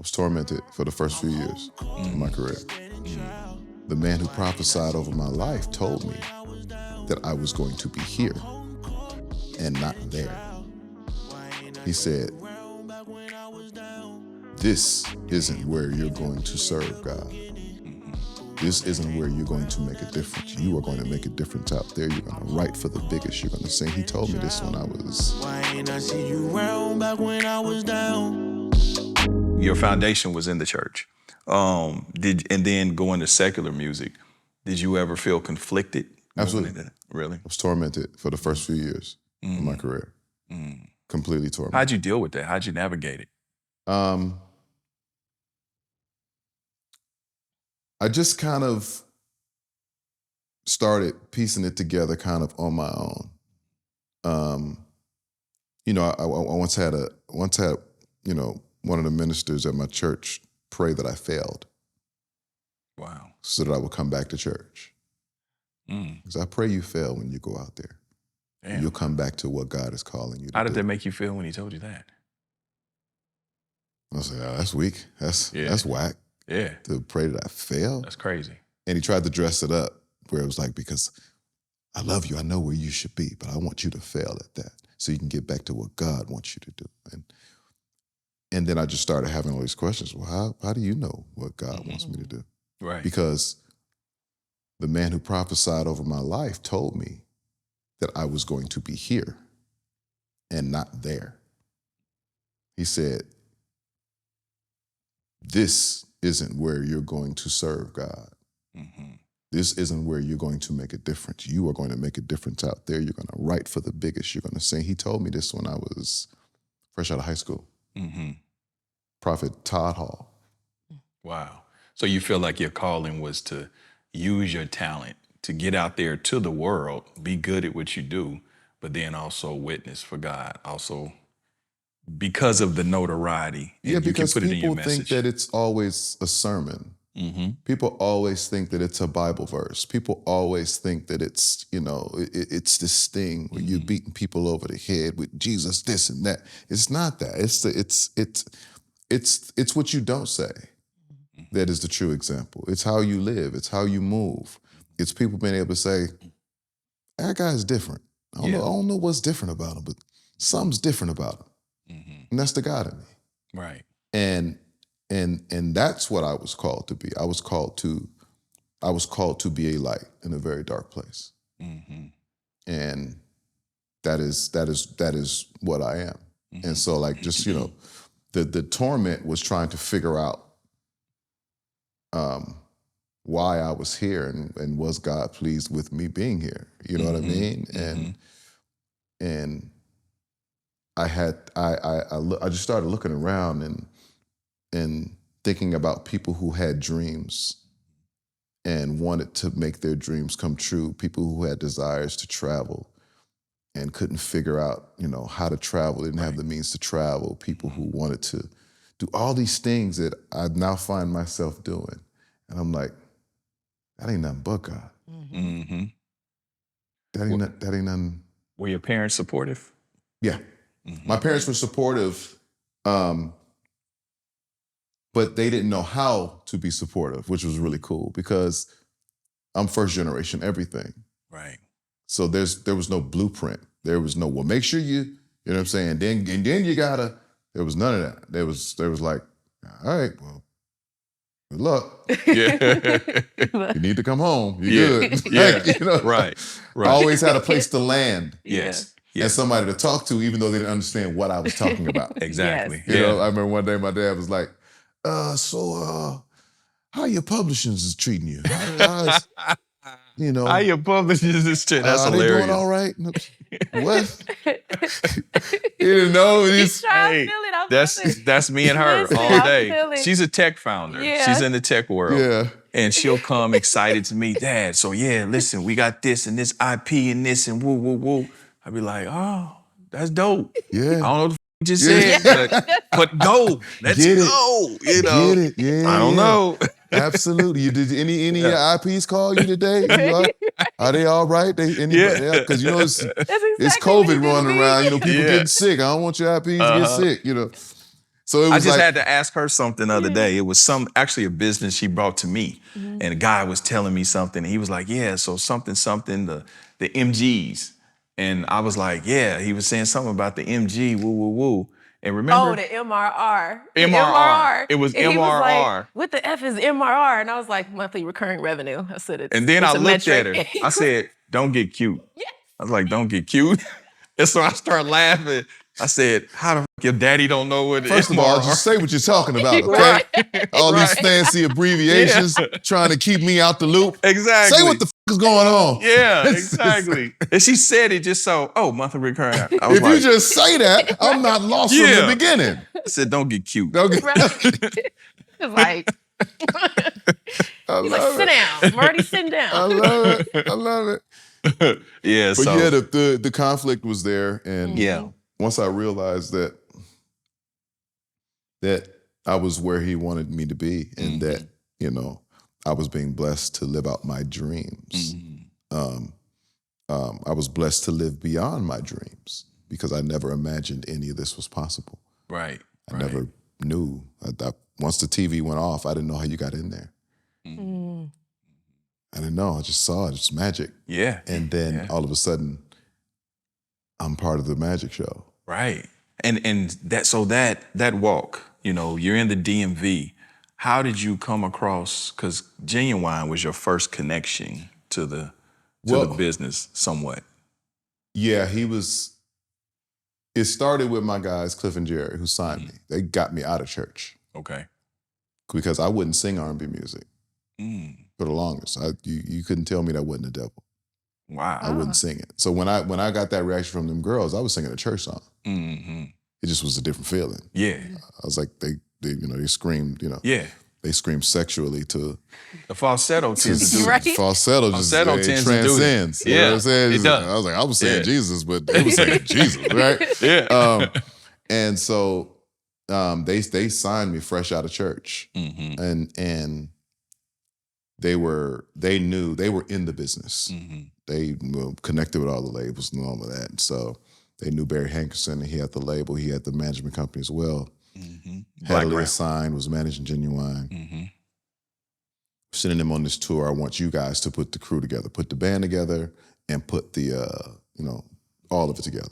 was tormented for the first few years of my career. The man who prophesied over my life told me that I was going to be here and not there. He said, this isn't where you're going to serve God. This isn't where you're going to make a difference. You are going to make a difference out there. You're going to write for the biggest. You're going to sing. He told me this when I was... Why ain't I see you around back when I was down? Your foundation was in the church. And then going to secular music, did you ever feel conflicted? Absolutely. Really? I was tormented for the first few years of my career. Completely tormented. How'd you deal with that? How'd you navigate it? I just kind of started piecing it together kind of on my own. I once had one of the ministers at my church pray that I failed. Wow. So that I would come back to church. Because I pray you fail when you go out there. Damn. You'll come back to what God is calling you to do. How did that make you feel when he told you that? I was like, oh, that's weak. That's whack. Yeah. To pray that I fail. That's crazy. And he tried to dress it up where it was like, because I love you, I know where you should be, but I want you to fail at that so you can get back to what God wants you to do. And then I just started having all these questions. Well, how do you know what God wants me to do? Right. Because the man who prophesied over my life told me that I was going to be here and not there. He said, this isn't where you're going to serve God. This isn't where you're going to make a difference. You are going to make a difference out there. You're going to write for the biggest. You're going to sing. He told me this when I was fresh out of high school. Prophet Todd Hall. Wow. So you feel like your calling was to use your talent to get out there to the world, be good at what you do, but then also witness for God. Also, because of the notoriety. And Yeah, you because can put it in your people think message. that it's always a sermon. People always think that it's a Bible verse. People always think that it's, it's this thing where you're beating people over the head with Jesus, this and that. It's not that. It's what you don't say that is the true example. It's how you live. It's how you move. It's people being able to say, that guy's different. I don't know what's different about him, but something's different about him. And that's the God in me. Right. And that's what I was called to be. I was called to be a light in a very dark place. And that is what I am. And so like just, the torment was trying to figure out why I was here and was God pleased with me being here? You know what I mean? And I just started looking around and thinking about people who had dreams and wanted to make their dreams come true, people who had desires to travel and couldn't figure out, how to travel, didn't have the means to travel, people who wanted to do all these things that I now find myself doing. And I'm like, that ain't nothing but God. That ain't nothing. Were your parents supportive? Yeah. My parents were supportive, but they didn't know how to be supportive, which was really cool because I'm first generation everything. Right. So there was no blueprint. There was no, well, make sure you know what I'm saying? Then you gotta, there was none of that. There was like, all right, well, good luck. Yeah. You need to come home. You're good. Yeah. Right. I always had a place to land. Yes. And somebody to talk to, even though they didn't understand what I was talking about. Exactly. You know, I remember one day my dad was like, how your publishings is treating you? How your publishers is treating? That's are hilarious. They doing all right? What? He didn't know. That's me and her all day. She's a tech founder. Yeah. She's in the tech world. Yeah. And she'll come excited to me, Dad, so listen, we got this and this IP and this and woo, woo, woo. I'd be like, oh, that's dope. Yeah. I don't know what the you just said, but go. Let's go. Get it. Yeah. I don't know. Absolutely. Did any of your IPs call you today? Are they all right? Because it's COVID running around. People getting sick. I don't want your IPs to get sick. So it was I just had to ask her something the other day. It was actually a business she brought to me. And a guy was telling me something. And he was like, yeah, so something, the MGs. And I was like, yeah, he was saying something about the MG, woo, woo, woo. And remember? Oh, the MRR. MRR. It was and MRR. He was like, what the F is MRR? And I was like, monthly recurring revenue. I said it. And then I looked at her. I said, don't get cute. Yes. I was like, don't get cute. And so I started laughing. I said, how the f*** your daddy don't know what it is? First of all, just say what you're talking about, okay? All these fancy abbreviations trying to keep me out the loop. Exactly. Say what the f*** is going on. Yeah, exactly. And she said it just so, monthly recurring. I was If you just say that, I'm not lost from the beginning. I said, don't get cute. Don't get It's like, he's like, sit down. I'm already sitting down. I love it. I love it. Yeah, But yeah, the conflict was there. And once I realized that I was where he wanted me to be and that, you know, I was being blessed to live out my dreams. I was blessed to live beyond my dreams because I never imagined any of this was possible. Right. I never knew. Once the TV went off, I didn't know how you got in there. I didn't know. I just saw it. It's magic. Yeah. And then all of a sudden, I'm part of the magic show. Right. And that walk, you know, you're in the DMV. How did you come across, because Ginuwine was your first connection to the business somewhat. Yeah, it started with my guys, Cliff and Jerry, who signed me. They got me out of church. Okay. Because I wouldn't sing R&B music for the longest. You couldn't tell me that wasn't the devil. Wow. I wouldn't sing it. So when I got that reaction from them girls, I was singing a church song. It just was a different feeling. Yeah. I was like, they screamed, they scream sexually to... The falsetto tends to do right? Falsetto just transcends. Yeah, You know what I'm saying? it does. I was like, I was saying Jesus, but they were saying Jesus, right? Yeah. And so they signed me fresh out of church. And they knew they were in the business. They connected with all the labels and all of that. And so they knew Barry Hankerson, and he had the label, he had the management company as well. Had Aaliyah signed, was managing Ginuwine. Sending them on this tour. I want you guys to put the crew together, put the band together, and put the all of it together.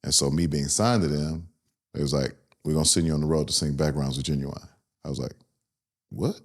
And so me being signed to them, it was like, we're gonna send you on the road to sing backgrounds with Ginuwine. I was like, what?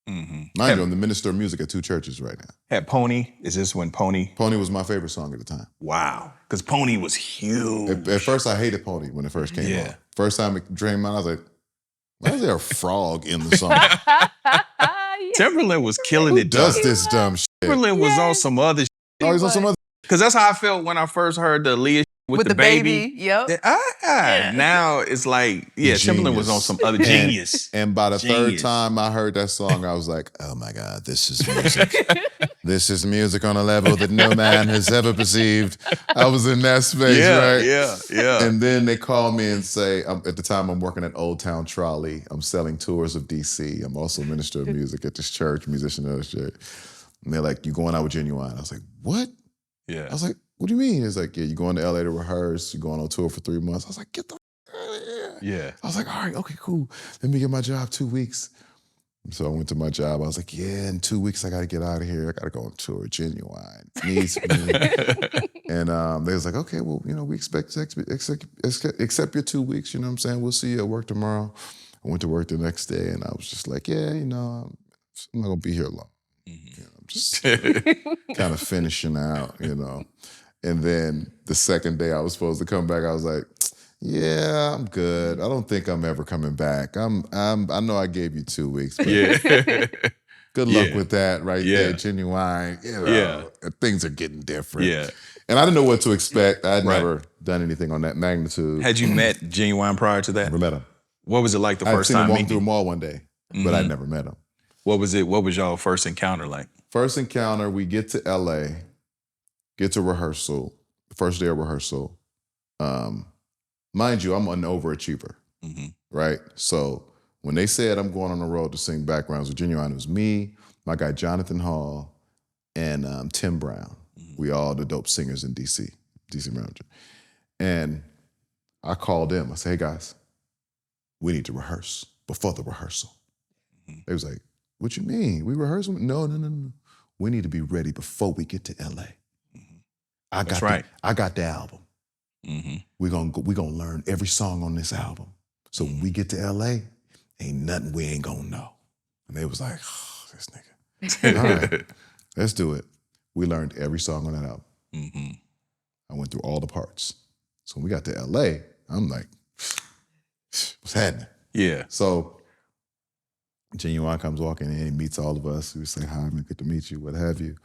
Mind you, I'm the minister of music at 2 churches right now. Had Pony, is this when Pony? Pony was my favorite song at the time. Wow, because Pony was huge. At first I hated Pony when it first came out. First time it came out, I was like, why is there a frog in the song? Timberland was killing it. Does this dumb shit? Timberland was on some other shit. Oh, he's on some other. Because that's how I felt when I first heard the Aaliyah with the baby. Yep. Now it's like, Timberland was on some other genius. And by the third time I heard that song, I was like, oh my God, this is music. This is music on a level that no man has ever perceived. I was in that space, right? Yeah. And then they call me and say, at the time I'm working at Old Town Trolley. I'm selling tours of DC. I'm also minister of music at this church, musician of this church. And they're like, you going out with Ginuwine? I was like, what? Yeah. I was like, what do you mean? It's like, yeah, you're going to LA to rehearse. You're going on tour for 3 months. I was like, get the out of here. Yeah. I was like, all right, okay, cool. Let me get my job 2 weeks. So I went to my job. I was like, yeah, in 2 weeks, I got to get out of here. I got to go on tour. Ginuwine needs me. And they was like, okay, well, we expect accept your 2 weeks. You know what I'm saying? We'll see you at work tomorrow. I went to work the next day, and I was just like, yeah, I'm not going to be here long. I'm just kind of finishing out, And then the second day I was supposed to come back, I was like, yeah, I'm good. I don't think I'm ever coming back. I know I gave you 2 weeks, but good luck with that there, Ginuwine. Things are getting different. Yeah. And I didn't know what to expect. I'd never done anything on that magnitude. Had you met Ginuwine prior to that? Never met him. What was it like the first I'd seen time him walking meeting? through a mall one day, but I'd never met him. What was it? What was y'all first encounter like? First encounter, we get to LA, get to rehearsal, first day of rehearsal. Mind you, I'm an overachiever, right? So when they said I'm going on the road to sing backgrounds with Ginuwine, it was me, my guy Jonathan Hall, and Tim Brown. We all the dope singers in DC Maryland. And I called them. I said, hey guys, we need to rehearse before the rehearsal. They was like, what you mean? We rehearsing? No. We need to be ready before we get to LA. I got the album. We're gonna learn every song on this album. So when we get to LA, ain't nothing we ain't gonna know. And they was like, oh, this nigga. All right, let's do it. We learned every song on that album. I went through all the parts. So when we got to LA, I'm like, what's happening? Yeah. So Ginuwine comes walking in, he meets all of us. We say, hi, man, good to meet you, what have you.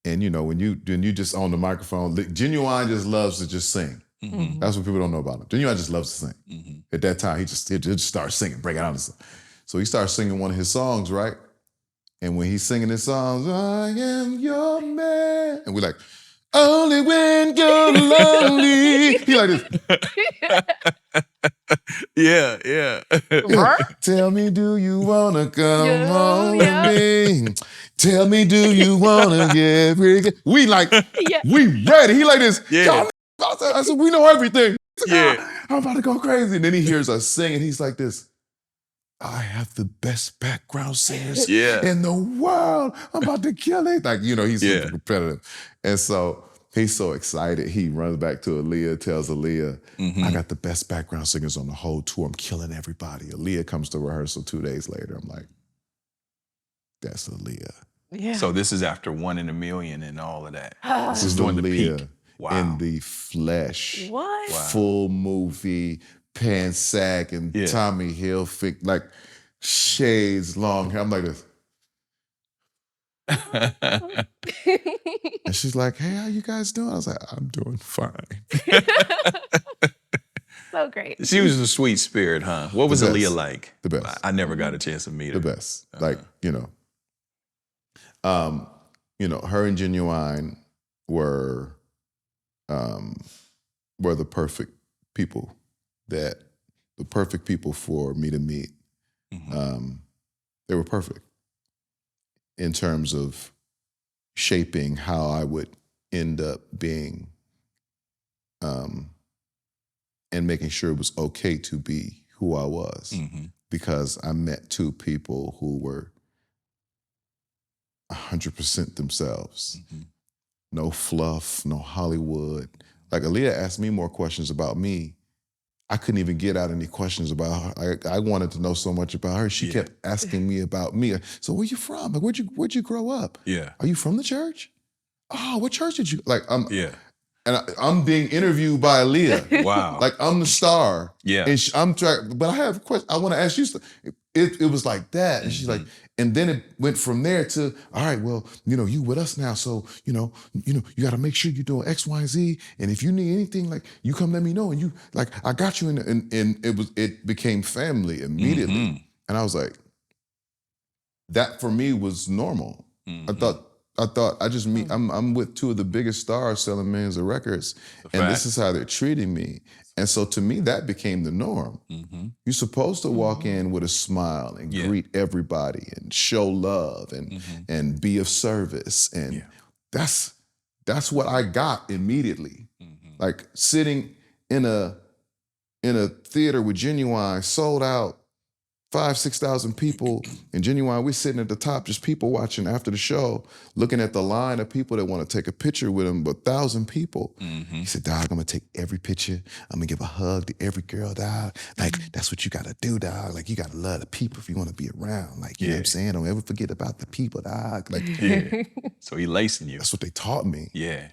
And when you just on the microphone, Ginuwine just loves to just sing. That's what people don't know about him. Ginuwine just loves to sing. At that time, he just starts singing, breaking out. So he starts singing one of his songs, right? And when he's singing his songs, I am your man. And we're like, only when you're lonely. He like this. Yeah. Tell me, do you wanna come home with me? Tell me, do you wanna get ready? We we ready. He like this. Yeah. I said, we know everything. I'm about to go crazy. And then he hears us sing, and he's like this. I have the best background singers in the world. I'm about to kill it. He's super competitive. And so he's so excited. He runs back to Aaliyah, tells Aaliyah, I got the best background singers on the whole tour. I'm killing everybody. Aaliyah comes to rehearsal 2 days later. I'm like, that's Aaliyah. Yeah. So this is after 1 in a Million and all of that. This is during the peak. Wow. In the flesh. What? Wow. Full movie, pants sag, and Tommy Hilfiger, shades, long hair. I'm like this. And she's like, hey, how you guys doing? I was like, I'm doing fine. So great. She was a sweet spirit, huh? What was Aaliyah like? The best. I never got a chance to meet her. The best. Her and Ginuwine were the perfect people for me to meet. They were perfect in terms of shaping how I would end up being, and making sure it was okay to be who I was. Because I met two people who were 100% themselves. No fluff, no Hollywood. Like Aaliyah asked me more questions about me. I couldn't even get out any questions about her. I wanted to know so much about her. She kept asking me about me. So where you from? Like, where'd you grow up? Yeah. Are you from the church? Oh, what church did you And I'm being interviewed by Aaliyah. Wow. Like I'm the star. Yeah. And I'm trying, but I have a question. I want to ask you something. It was like that. And she's like, and then it went from there to, all right, well, you with us now. So, you got to make sure you're doing X, Y, and Z. And if you need anything, you come let me know. And I got you. And it became family immediately. And I was like, that for me was normal. I thought I just meet, I'm with two of the biggest stars selling millions of records, and this is how they're treating me. And so to me, that became the norm. You're supposed to walk in with a smile and greet everybody and show love and be of service. And that's what I got immediately. Like sitting in a theater with Ginuwine, sold out, 5,000-6,000 people, and Ginuwine, we're sitting at the top, just people watching after the show, looking at the line of people that want to take a picture with him, but 1,000 people. He said, dog, I'm going to take every picture. I'm going to give a hug to every girl, dog. That's what you got to do, dog. You got to love the people if you want to be around. You know what I'm saying? Don't ever forget about the people, dog. So he lacing you. That's what they taught me. Yeah.